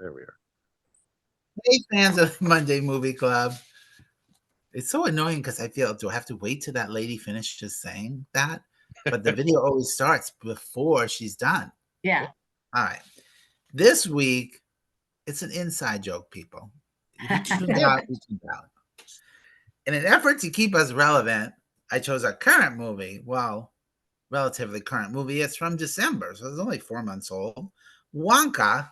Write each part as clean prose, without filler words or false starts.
There we are. Hey, fans of the Monday Movie Club. It's so annoying because I feel, do I have to wait till that lady finishes saying that? But the video always starts before she's done. Yeah. All right. This week, it's an inside joke, people. If you tuned out, you tuned out. In an effort to keep us relevant, I chose a current movie. Well, relatively current movie. It's from December, so it's only 4 months old. Wonka,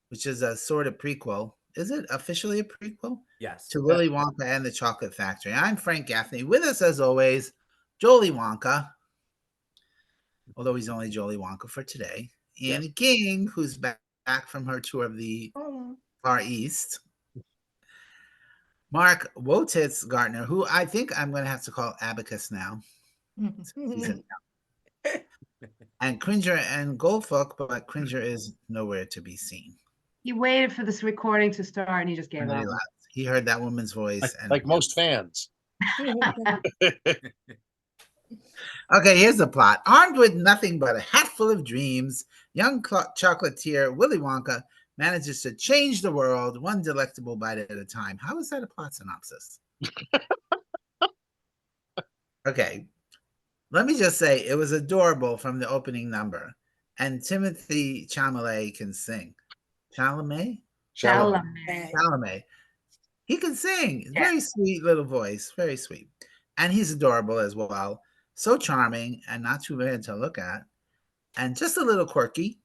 which is a sort of prequel. Is it officially a prequel? Yes. To Willy Wonka and the Chocolate Factory. I'm Frank Gaffney. With us, as always, Jolie Wonka, although he's only Jolie Wonka for today. Annie King, who's back from her tour of the Far East. Mark Wotitz Gardner, who I think I'm going to have to call Abacus now. And Cringer and Goldfuck, but Cringer is nowhere to be seen. He waited for this recording to start and he just gave up. He heard that woman's voice. Like most fans. Okay, here's the plot. Armed with nothing but a hat full of dreams, young chocolatier Willy Wonka manages to change the world one delectable bite at a time. How is that a plot synopsis? Okay, let me just say it was adorable from the opening number. And Timothée Chalamet can sing. Chalamet. He can sing. Very sweet little voice. Very sweet. And he's adorable as well. So charming and not too bad to look at. And just a little quirky.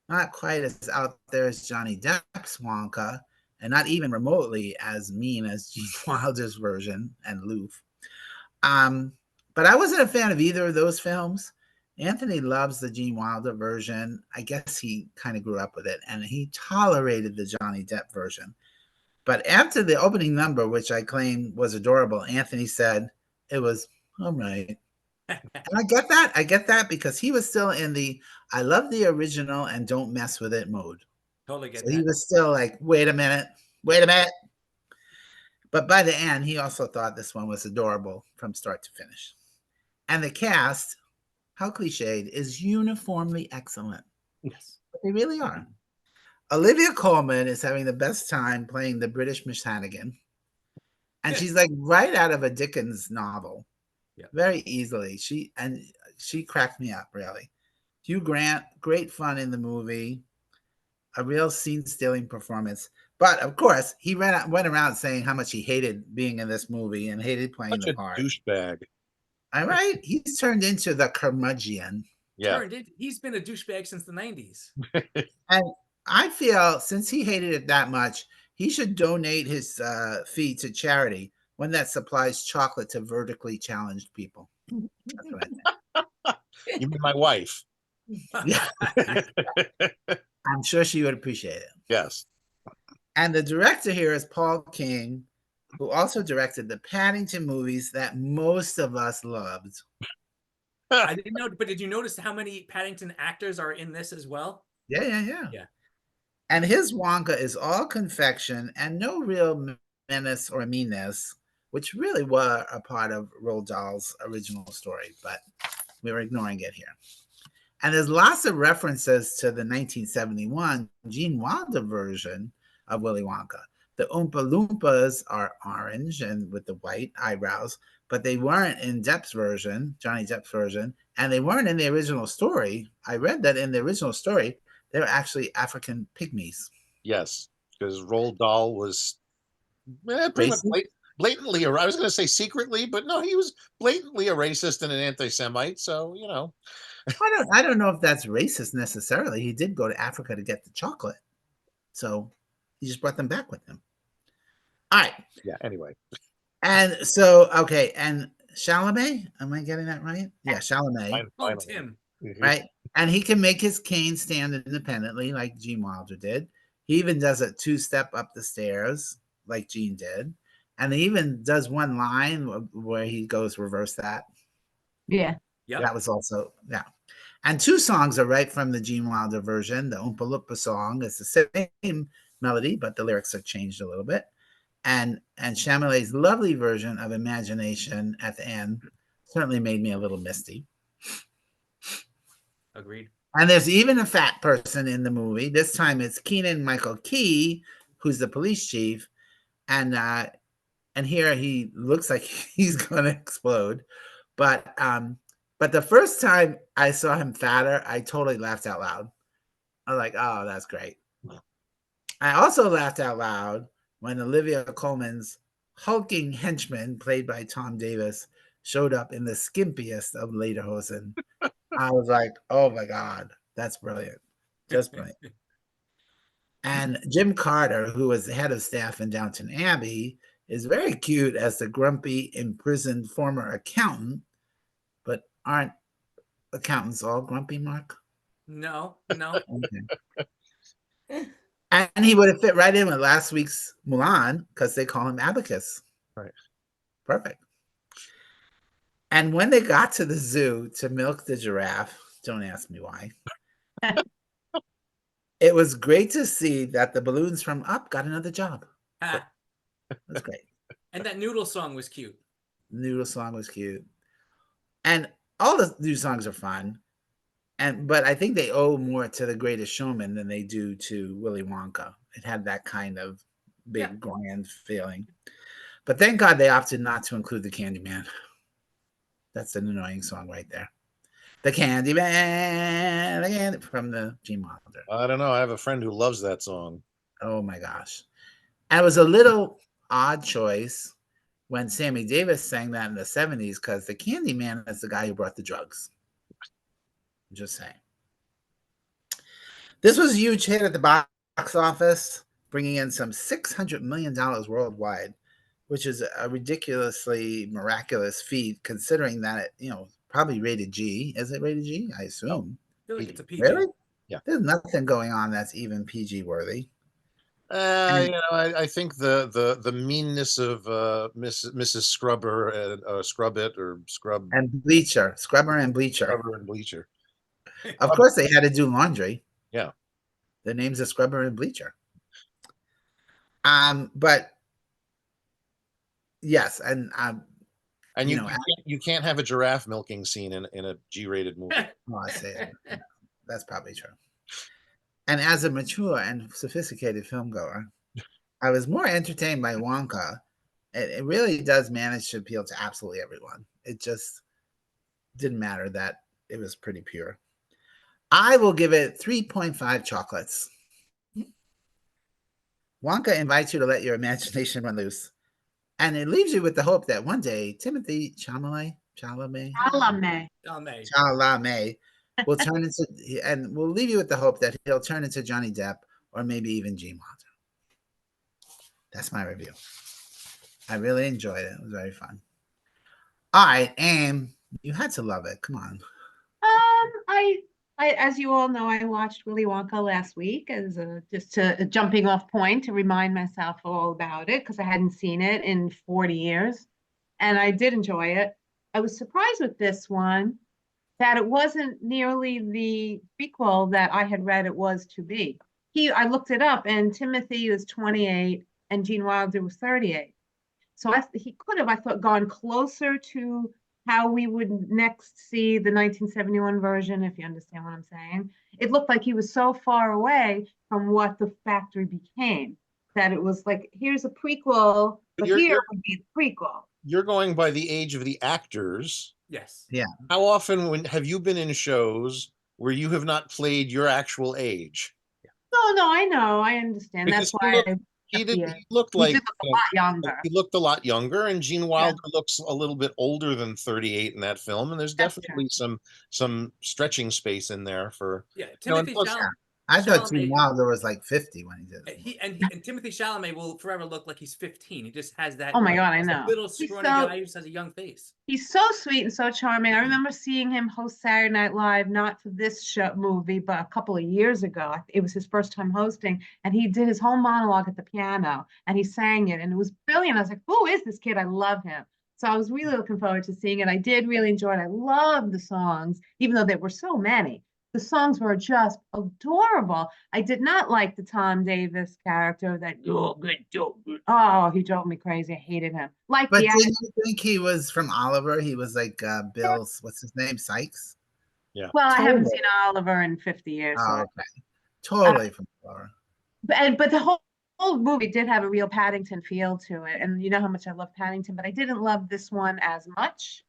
Not quite as out there as Johnny Depp's Wonka. And not even remotely as mean as Gene Wilder's version and Loof. But I wasn't a fan of either of those films. Anthony loves the Gene Wilder version. I guess he kind of grew up with it. And he tolerated the Johnny Depp version. But after the opening number, which I claim was adorable, Anthony said it was all right. And I get that. I get that because he was still in the I love the original and don't mess with it mode. Totally get that. He was still like, wait a minute. But by the end, he also thought this one was adorable from start to finish. And the cast, how cliched, is uniformly excellent. Yes. But they really are. Olivia Colman is having the best time playing the British Miss Hannigan. And she's like right out of a Dickens novel. Very easily. She cracked me up, really. Hugh Grant, great fun in the movie. A real scene-stealing performance. But, of course, he went around saying how much he hated being in this movie and hated playing the part. Douchebag. All right? He's turned into the curmudgeon. Yeah. He's been a douchebag since the 90s. And I feel since he hated it that much, he should donate his fee to charity, one that supplies chocolate to vertically challenged people. That's what I think. You mean my wife? Yeah. I'm sure she would appreciate it. Yes. And the director here is Paul King, who also directed the Paddington movies that most of us loved. I didn't know, but did you notice how many Paddington actors are in this as well? Yeah. And his Wonka is all confection and no real menace or meanness, which really were a part of Roald Dahl's original story, but we were ignoring it here. And there's lots of references to the 1971 Gene Wilder version of Willy Wonka. The Oompa Loompas are orange and with the white eyebrows, but they weren't in Depp's version, Johnny Depp's version, and they weren't in the original story. I read that in the original story, they were actually African pygmies. Yes, because Roald Dahl was pretty much blatantly, I was going to say secretly, but no, he was blatantly a racist and an anti-Semite, so, you know. I don't know if that's racist necessarily. He did go to Africa to get the chocolate. So he just brought them back with him. All right. Yeah, anyway. And so, okay, and Chalamet, am I getting that right? Yeah, Chalamet. Tim. Right? And he can make his cane stand independently like Gene Wilder did. He even does a 2-step up the stairs like Gene did. And he even does one line where he goes reverse that. Yeah. That was also, And 2 songs are right from the Gene Wilder version. The Oompa Loompa song is the same melody, but the lyrics are changed a little bit. And Chalamet's lovely version of Imagination at the end certainly made me a little misty. Agreed. And there's even a fat person in the movie. This time it's Kenan Michael Key, who's the police chief, and here he looks like he's gonna explode. But the first time I saw him fatter, I totally laughed out loud. I was like, "Oh, that's great." I also laughed out loud when Olivia Colman's hulking henchman, played by Tom Davis, showed up in the skimpiest of lederhosen. I was like, "Oh my god, that's brilliant, just brilliant." And Jim Carter, who was the head of staff in Downton Abbey, is very cute as the grumpy, imprisoned former accountant. But aren't accountants all grumpy, Mark? No, no. Okay. And he would have fit right in with last week's Mulan because they call him Abacus. Right. Perfect. And when they got to the zoo to milk the giraffe, don't ask me why. It was great to see that the balloons from Up got another job. Ah, That's great. and that noodle song was cute. The noodle song was cute. And all the new songs are fun. But I think they owe more to The Greatest Showman than they do to Willy Wonka. It had that kind of big, grand feeling. But thank God they opted not to include the Candyman. That's an annoying song right there. The Candyman, again, from the Gene Wilder. I don't know. I have a friend who loves that song. Oh my gosh. And it was a little odd choice when Sammy Davis sang that in the 70s because the Candyman is the guy who brought the drugs. I'm just saying. This was a huge hit at the box office, bringing in some $600 million worldwide, which is a ridiculously miraculous feat considering that it, probably rated G. Is it rated G? I assume. I feel like it's a PG. Really? Yeah. There's nothing going on that's even PG worthy. I think the meanness of Mrs. Scrubber and Scrubbit or Scrub And Bleacher, Scrubber and Bleacher. Scrubber and Bleacher. Of course, they had to do laundry. Yeah. The names of Scrubber and Bleacher. But yes, and you can't have a giraffe milking scene in a G-rated movie. Oh, I see it. That's probably true. And as a mature and sophisticated filmgoer, I was more entertained by Wonka. It really does manage to appeal to absolutely everyone. It just didn't matter that it was pretty pure. I will give it 3.5 chocolates. Wonka invites you to let your imagination run loose. And it leaves you with the hope that one day Timothy Chalamet will turn into, and we'll leave you with the hope that he'll turn into Johnny Depp or maybe even Gene Wilder. That's my review. I really enjoyed it. It was very fun. All right, Aim, you had to love it. Come on. I, as you all know, I watched Willy Wonka last week as just a jumping off point to remind myself all about it because I hadn't seen it in 40 years, and I did enjoy it. I was surprised with this one that it wasn't nearly the prequel that I had read it was to be. I looked it up, and Timothy was 28 and Gene Wilder was 38. So he could have, I thought, gone closer to how we would next see the 1971 version, if you understand what I'm saying. It looked like he was so far away from what the factory became that it was like, here's a prequel, but here would be the prequel. You're going by the age of the actors. Yes. Yeah. How often have you been in shows where you have not played your actual age? No, I know, I understand. Because that's why he looked like a lot younger. He looked a lot younger, and Gene Wilder looks a little bit older than 38 in that film. And there's definitely some stretching space in there for Timothy Chalamet. I thought Gene Wilder was like 50 when he did it. And Timothy Chalamet will forever look like he's 15. He just has that. Oh my God, I know. Little scrawny guy who just has a young face. He's so sweet and so charming. I remember seeing him host Saturday Night Live, not for this movie, but a couple of years ago. It was his first time hosting, and he did his whole monologue at the piano, and he sang it, and it was brilliant. I was like, who is this kid? I love him. So I was really looking forward to seeing it. I did really enjoy it. I loved the songs, even though there were so many. The songs were just adorable. I did not like the Tom Davis character that, oh, he drove me crazy. I hated him. But didn't you think he was from Oliver? He was like Bill's, what's his name, Sykes? Well, I haven't Totally. seen Oliver in 50 years, so Oh, okay. Totally from Florida. but the whole movie did have a real Paddington feel to it, and you know how much I love Paddington, but I didn't love this one as much.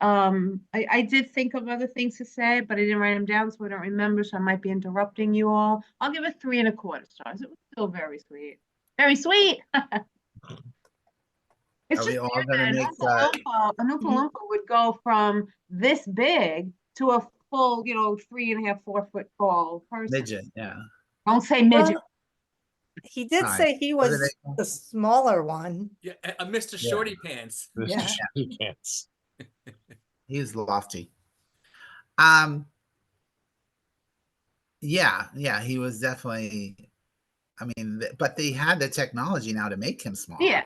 I did think of other things to say, but I didn't write them down, so I don't remember. So I might be interrupting you all. I'll give it 3.25 stars. It was still very sweet, very sweet. It's Are we just all weird gonna that make An Oompa Loompa would go from this big to a full, 3.5, 4 foot tall person. midget? Yeah. Don't say midget. Well, he did All right. say he What do was they call- the smaller one. Yeah, a Mr. Yeah. Shorty Pants. Yeah. You can't. He's lofty. Um. Yeah. He was definitely. I mean, but they had the technology now to make him smaller. Yeah.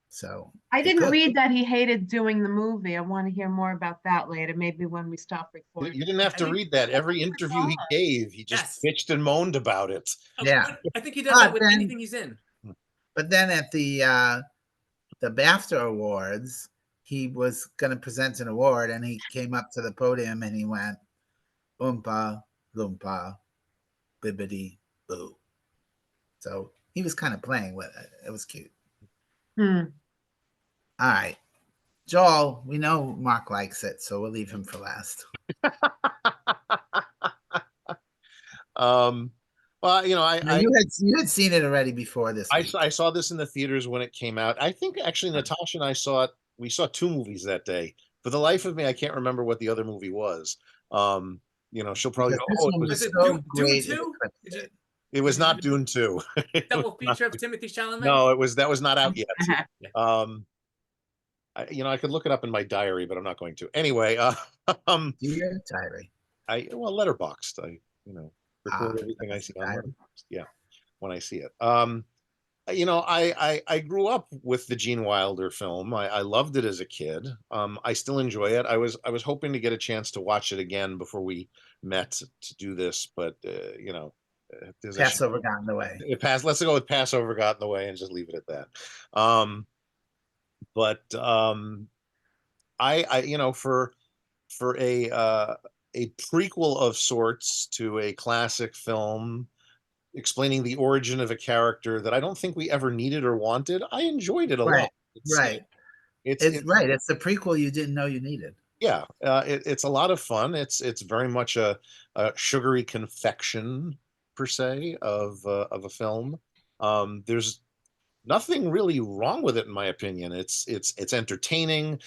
So I they didn't could. read that he hated doing the movie. I want to hear more about that later, maybe when we stop You recording. didn't have to I think- read that. Every interview he gave, he just bitched and moaned about it. Yeah. I think he does that with then- anything he's in. But then at the BAFTA Awards, he was going to present an award, and he came up to the podium and he went, "Oompa Loompa, bibbidi boo." So he was kind of playing with it. It was cute. Hmm. All right, Joel. We know Mark likes it, so we'll leave him for last. Well, you had seen it already before this week. I saw this in the theaters when it came out. I think actually Natasha and I saw it. We saw 2 movies that day. For the life of me, I can't remember what the other movie was. She'll probably Because go, this one it was Is it so Dune great. 2? Is it was not Dune 2. double feature of Timothy Chalamet? No, that was not out yet. Uh-huh. I could look it up in my diary, but I'm not going to. Anyway, Dear diary. Letterboxed. I record everything I see on diary. Letterboxd. Yeah, when I see it. I grew up with the Gene Wilder film. I loved it as a kid. I still enjoy it. I was hoping to get a chance to watch it again before we met to do this, but there's Passover got in the way. Let's go with Passover got in the way and just leave it at that. For a prequel of sorts to a classic film explaining the origin of a character that I don't think we ever needed or wanted, I enjoyed it a lot. Right. It's right. It's the prequel you didn't know you needed. Yeah, it's a lot of fun. It's very much a sugary confection per se of a film. There's nothing really wrong with it in my opinion. It's entertaining.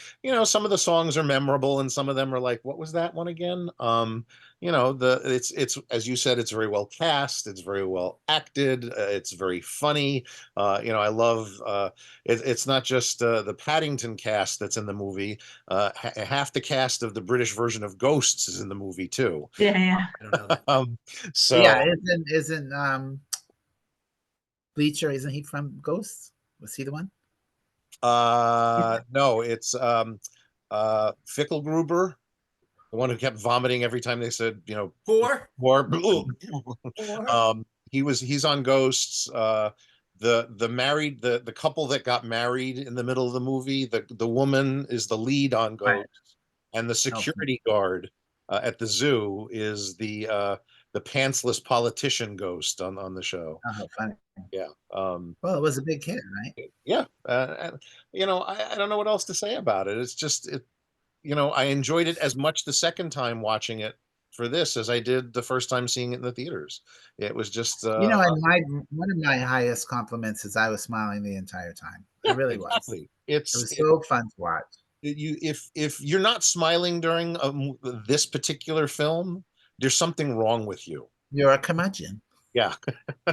Some of the songs are memorable and some of them are like, what was that one again? It's as you said, it's very well cast, it's very well acted, it's very funny. I love it's not just the Paddington cast that's in the movie. Half the cast of the British version of Ghosts is in the movie too. Yeah. I don't know that. So yeah, isn't Bleacher, isn't he from Ghosts? Was he the one? no, it's Fickelgruber, the one who kept vomiting every time they said, Four? more. He's on Ghosts. The couple that got married in the middle of the movie, the woman is the lead on Ghosts, Right. and the security guard at the zoo is the pantsless politician ghost on the show. Oh, funny. Yeah. Well, it was a big hit, right? Yeah. I don't know what else to say about it. It's just I enjoyed it as much the second time watching it for this as I did the first time seeing it in the theaters. It was just and one of my highest compliments is I was smiling the entire time. yeah, I really exactly. was. It was so fun to watch. If you're not smiling during this particular film, there's something wrong with you. You're a curmudgeon. Yeah.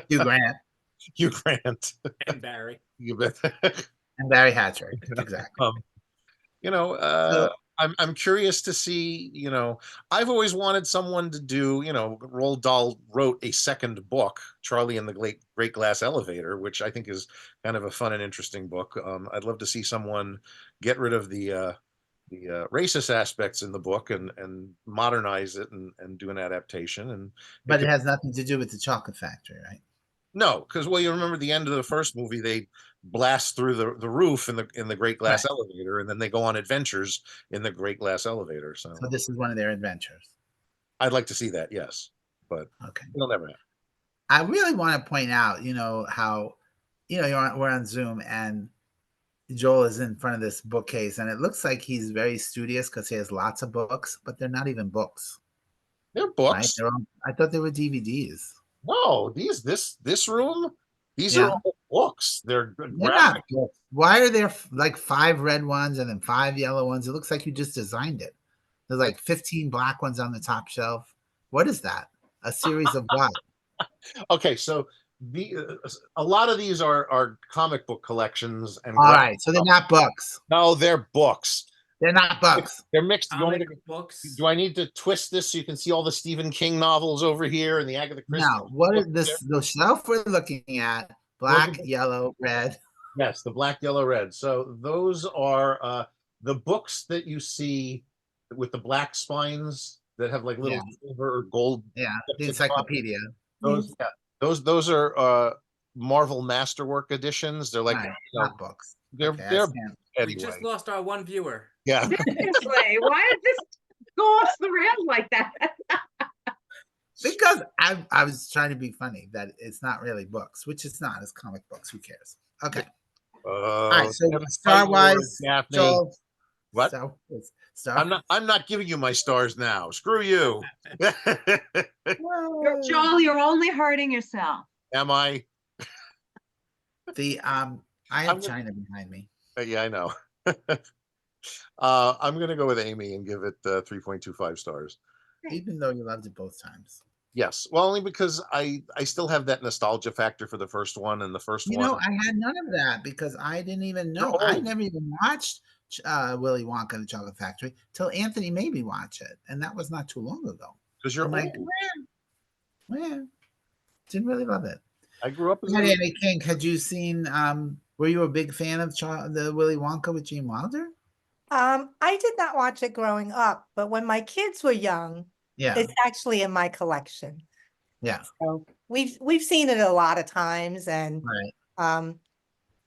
Hugh Grant Hugh Grant. And Barry. You bet. and Barry Hatcher. Exactly. I'm curious to see, I've always wanted someone to do, Roald Dahl wrote a second book, Charlie and the Great Glass Elevator, which I think is kind of a fun and interesting book. I'd love to see someone get rid of the racist aspects in the book and modernize it and do an adaptation. But it has nothing to do with the chocolate factory, right? No, because you remember the end of the first movie, they blast through the roof in the Great Glass Elevator, and then they go on adventures in the Great Glass Elevator. So this is one of their adventures. I'd like to see that, yes, but Okay. it'll never happen. I really want to point out, how, we're on Zoom and Joel is in front of this bookcase, and it looks like he's very studious because he has lots of books, but they're not even books, They're right? books. I thought they were DVDs. No, this room, these are Yeah. all books. They're They're not graphic. books. Why are there like 5 red ones and then 5 yellow ones? It looks like you just designed it. There's like 15 black ones on the top shelf. What is that? A series of what? Okay, so a lot of these are comic book collections and All right, so they're not books. no, they're books. They're not books. They're mixed. You want me Comic books. do I need to twist this so you can see all the Stephen King novels over here and the Agatha Christie? Now, what is books this? there? The shelf we're looking at, black, yellow, red. Yes, the black, yellow, red. So those are the books that you see with the black spines that have like little silver or gold. Yeah, the tips at the bottom. encyclopedia. Those, yeah, those are Marvel Masterwork editions. They're like Right, you know, not books. they're Okay, I they're stand. We anyway. just lost our one viewer. Yeah. Seriously, why did this go off the rails like that? Because I was trying to be funny that it's not really books, which it's not. It's comic books. Who cares? Okay. All right. So Star Wars, Daphne. Joel. What? Star. I'm not giving you my stars now. Screw you. Joel, you're only hurting yourself. Am I? I have China behind me. Yeah, I know. I'm gonna go with Amy and give it 3.25 stars. Even though you loved it both times. Yes, well, only because I still have that nostalgia factor for the first one, and the first one. I had none of that because I didn't even know. I never even watched Willy Wonka and the Chocolate Factory till Anthony made me watch it, and that was not too long ago. Because you're like, didn't really love it. I grew up as a Annie King. Had you seen? Were you a big fan of the Willy Wonka with Gene Wilder? I did not watch it growing up, but when my kids were young, it's actually in my collection. Yeah. So we've seen it a lot of times, and I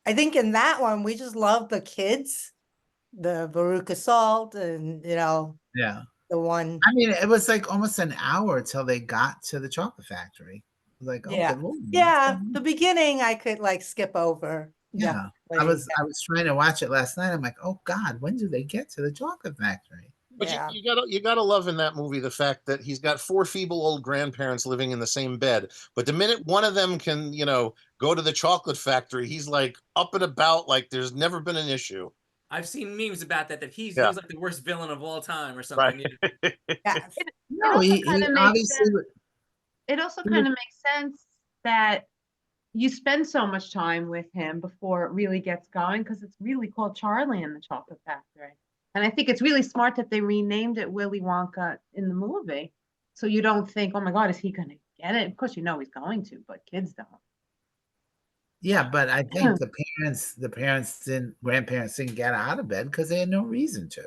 think in that one we just loved the kids, the Veruca Salt, and the one. I mean, it was like almost an hour till they got to the Chocolate Factory. Like, oh, good Lord, the beginning I could like skip over. Yeah. I was trying to watch it last night. I'm like, oh God, when do they get to the Chocolate Factory? But you gotta love in that movie the fact that he's got 4 feeble old grandparents living in the same bed. But the minute one of them can, go to the chocolate factory, he's like up and about like there's never been an issue. I've seen memes about that he's like the worst villain of all time or something. Right. No, he obviously. It also kind of makes sense that you spend so much time with him before it really gets going, because it's really called Charlie and the Chocolate Factory. And I think it's really smart that they renamed it Willy Wonka in the movie. So you don't think, oh my God, is he going to get it? Of course, he's going to, but kids don't. Yeah, but I think grandparents didn't get out of bed because they had no reason to.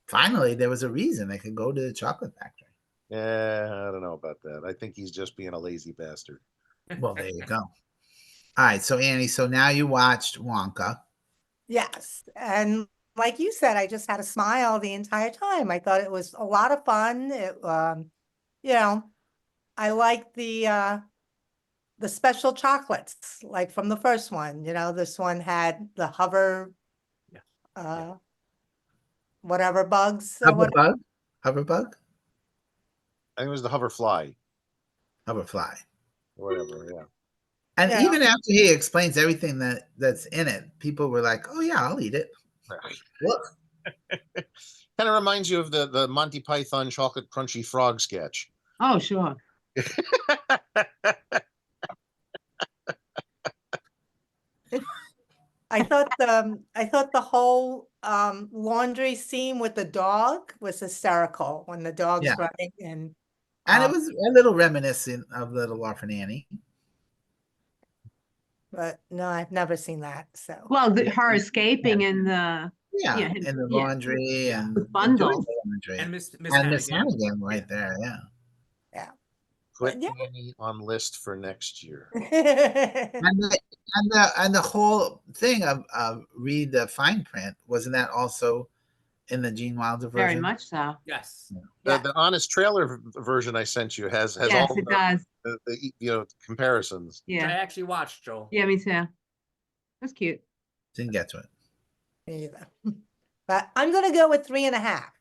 Finally, there was a reason they could go to the Chocolate Factory. Yeah, I don't know about that. I think he's just being a lazy bastard. Well, there you go. All right, so Annie, so now you watched Wonka. Yes, and like you said, I just had a smile the entire time. I thought it was a lot of fun. I liked the special chocolates, like from the first one. This one had the hover, whatever bugs. Hoverbug. I think it was the hoverfly. Hoverfly. Whatever, yeah. And even after he explains everything that's in it, people were like, "Oh yeah, I'll eat it." Look. Kind of reminds you of the Monty Python chocolate crunchy frog sketch. Oh, sure. I thought the whole laundry scene with the dog was hysterical when the dog's running and it was a little reminiscent of Little Orphan Annie. But no, I've never seen that. So her escaping in the in the laundry and bundle and Miss Hannigan right there, Put Annie on list for next year. and the whole thing of read the fine print, wasn't that also in the Gene Wilder Very version? much so. Yes. Yeah. The honest trailer version I sent you has Yes, all it does. the comparisons. Which I Yeah. actually watched, Joel. Yeah, me too. That's cute. Didn't get to it. Me either. But I'm gonna go with 3.5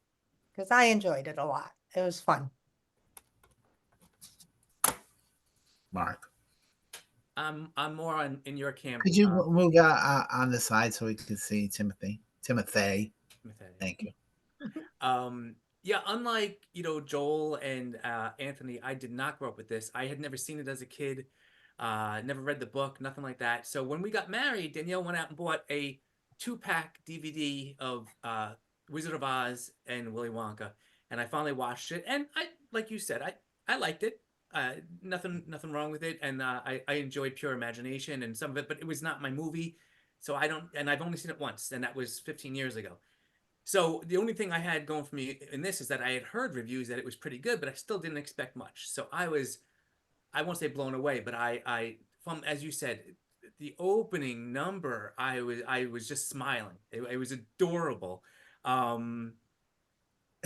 because I enjoyed it a lot. It was fun. Mark, I'm more in your camp. could you move on the side so we can see Timothy? Timothy. Thank you. Yeah, unlike Joel and Anthony, I did not grow up with this. I had never seen it as a kid, never read the book, nothing like that. So when we got married, Danielle went out and bought a 2-pack DVD of Wizard of Oz and Willy Wonka, and I finally watched it. And like you said, I liked it. Nothing wrong with it, and I enjoyed Pure Imagination and some of it, but it was not my movie. So I don't, and I've only seen it once, and that was 15 years ago. So the only thing I had going for me in this is that I had heard reviews that it was pretty good, but I still didn't expect much. So I won't say blown away, but from, as you said, the opening number, I was just smiling. It was adorable. It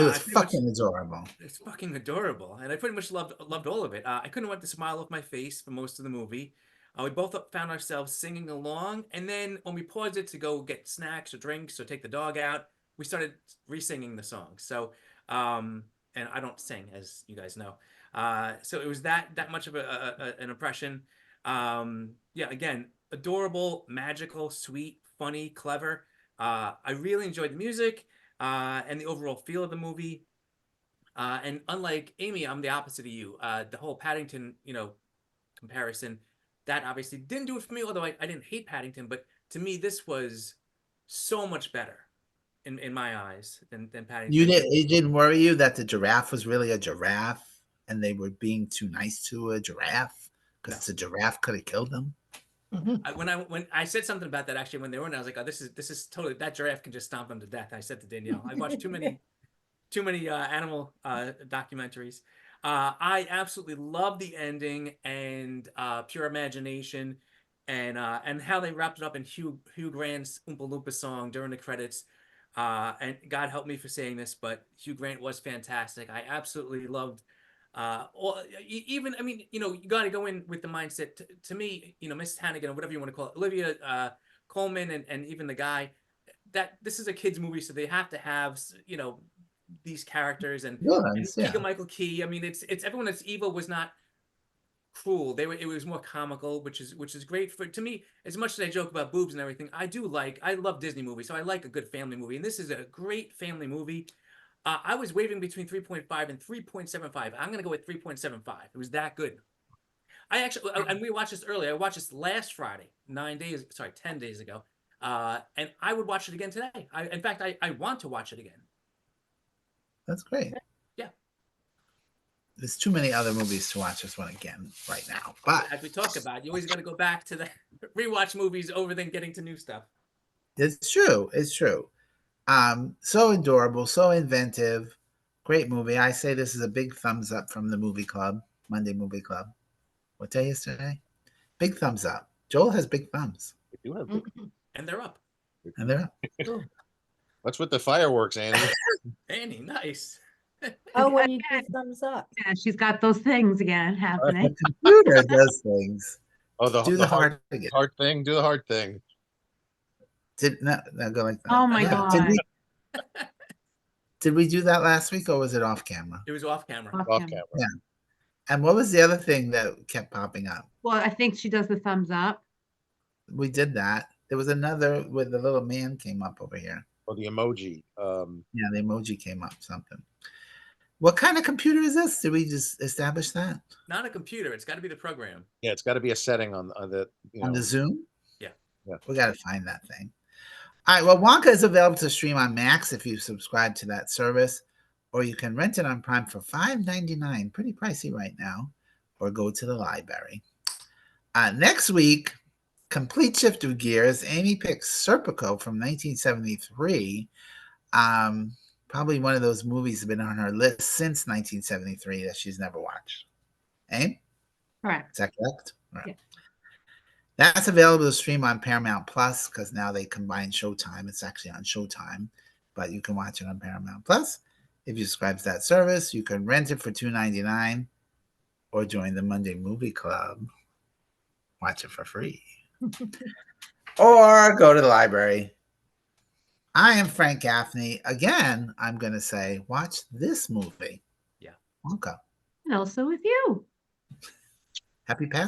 was fucking adorable. It's fucking adorable, and I pretty much loved all of it. I couldn't wipe the smile off my face for most of the movie. We both found ourselves singing along, and then when we paused it to go get snacks or drinks or take the dog out, we started re-singing the song. So, and I don't sing, as you guys know. So it was that much of an impression. Yeah, again, adorable, magical, sweet, funny, clever. I really enjoyed the music and the overall feel of the movie. And unlike Amy, I'm the opposite of you. The whole Paddington, comparison, that obviously didn't do it for me. Although I didn't hate Paddington, but to me, this was so much better in my eyes than Paddington. It didn't worry you that the giraffe was really a giraffe and they were being too nice to a giraffe because the giraffe could have killed them? When I said something about that actually when they were in, I was like, oh, this is totally, that giraffe can just stomp them to death. I said to Danielle, I watched too many animal documentaries. I absolutely love the ending and Pure Imagination and how they wrapped it up in Hugh Grant's Oompa Loompa song during the credits. And God help me for saying this, but Hugh Grant was fantastic. I absolutely loved even, I mean, you got to go in with the mindset to me, Miss Hannigan or whatever you want to call it, Olivia Colman and even the guy, that this is a kids movie, so they have to have these characters and Keegan-Michael Key. I mean, it's everyone that's evil was not cruel. It was more comical, which is great to me. As much as I joke about boobs and everything, I love Disney movies, so I like a good family movie, and this is a great family movie. I was wavering between 3.5 and 3.75. I'm gonna go with 3.75. It was that good. I actually, and we watched this earlier. I watched this last Friday, 10 days ago. And I would watch it again today. In fact, I want to watch it again. That's great. Yeah. There's too many other movies to watch this one again right now. But as we talk about, you always got to go back to the rewatch movies over than getting to new stuff. It's true. It's true. So adorable, so inventive. Great movie. I say this is a big thumbs up from the movie club, Monday Movie Club. What day is today? Big thumbs up. Joel has big thumbs. We do have big and they're up. And they're up. What's with the fireworks, Annie? Annie, nice. Oh, when you give thumbs up. Yeah, she's got those things again happening. The computer does things. Oh, Do the hard thing. Do the hard thing. Did not go like that. Oh my God. Did we do that last week or was it off camera? It was off camera. Off camera. Yeah. And what was the other thing that kept popping up? Well, I think she does the thumbs up. We did that. There was another where the little man came up over here. Or the emoji. Yeah, the emoji came up, something. What kind of computer is this? Did we just establish that? Not a computer. It's got to be the program. Yeah, it's got to be a setting on the on the Zoom. Yeah. We got to find that thing. All right. Well, Wonka is available to stream on Max if you subscribe to that service, or you can rent it on Prime for $5.99. Pretty pricey right now, or go to the library. Next week, complete shift of gears. Amy picks Serpico from 1973. Probably one of those movies that have been on her list since 1973 that she's never watched. Eh? Correct. Is that correct? Right. Yeah. That's available to stream on Paramount Plus because now they combine Showtime. It's actually on Showtime. but you can watch it on Paramount Plus. If you subscribe to that service, you can rent it for $2.99 or join the Monday Movie Club. Watch it for free. Or go to the library. I am Frank Gaffney. Again, I'm going to say, watch this movie. Yeah. Wonka. And also with you. Happy Passover.